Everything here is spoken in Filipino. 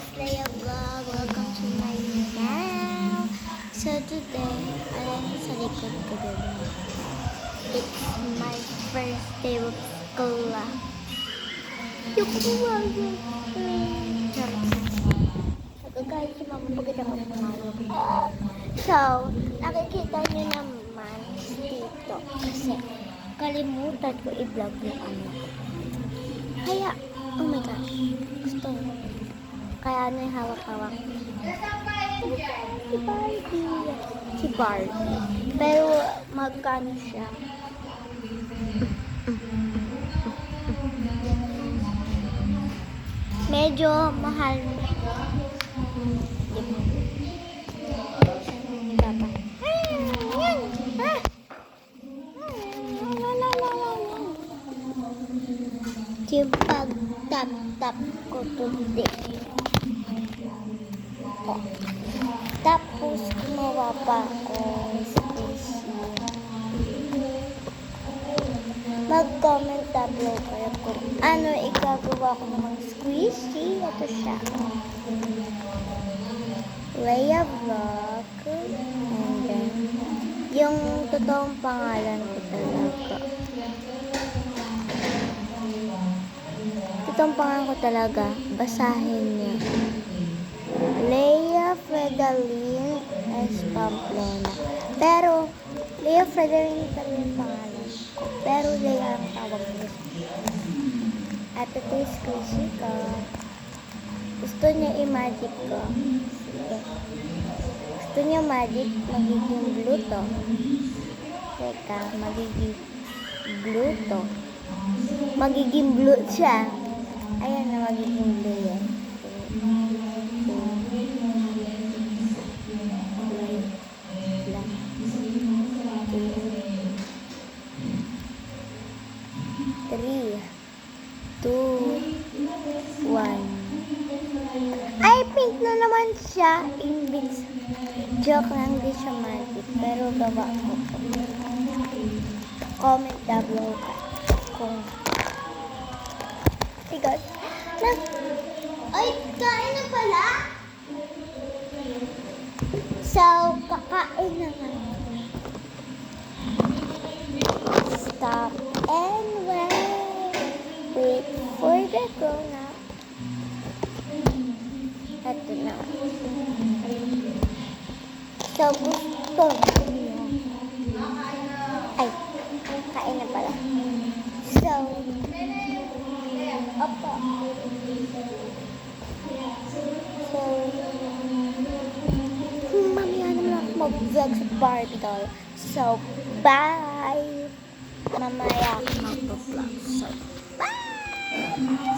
guys, Leia Vlog. Welcome to my channel. So today, alam mo sa likod ko diba? It's my first day of school. Yung kumagal. Nagagalit si mama pag kita magpapalog. So, nakikita niyo naman dito. Kasi kalimutan ko i-vlog yung ano. Kaya, oh my gosh, gusto ko. Kaya ano yung hawak-hawak? Si Barbie. Si Barbie. Pero magkano siya? Medyo mahal. Yung pag-tap-tap ko today. Oh. Tapos gumawa pa ako squishy. Mag-comment down below kayo kung ano igagawa ko ng squishy. Ito siya. Leia Vlog. And then, yung totoong pangalan ko talaga. Itong pangalan ko talaga, basahin niyo. Leia Fredaline S. Pamplona. Pero, Leia Fredaline talaga yung pangalan ko. Pero, Leia ang tawag ko. At ito yung squishy ko. Gusto niya i-magic ko. Sige. Gusto niya magic, magiging blue to. Teka, magiging blue to. Magiging blue siya. Ayan na, magiging blue yan. Three, two, one. Ay, pink na naman siya. Invis. Joke lang, di siya magic. Pero gawa ko. Comment down below ka. Kung God. Ay, kain na pala. So, kakain na nga. Stop and wait for the grown-up. Ito na. So, gusto niyo. Ay, kain na pala. So, opo. So, mamaya naman ako mag-vlog sa Barbie doll. So, bye! Mamaya ako mag-vlog. So, bye!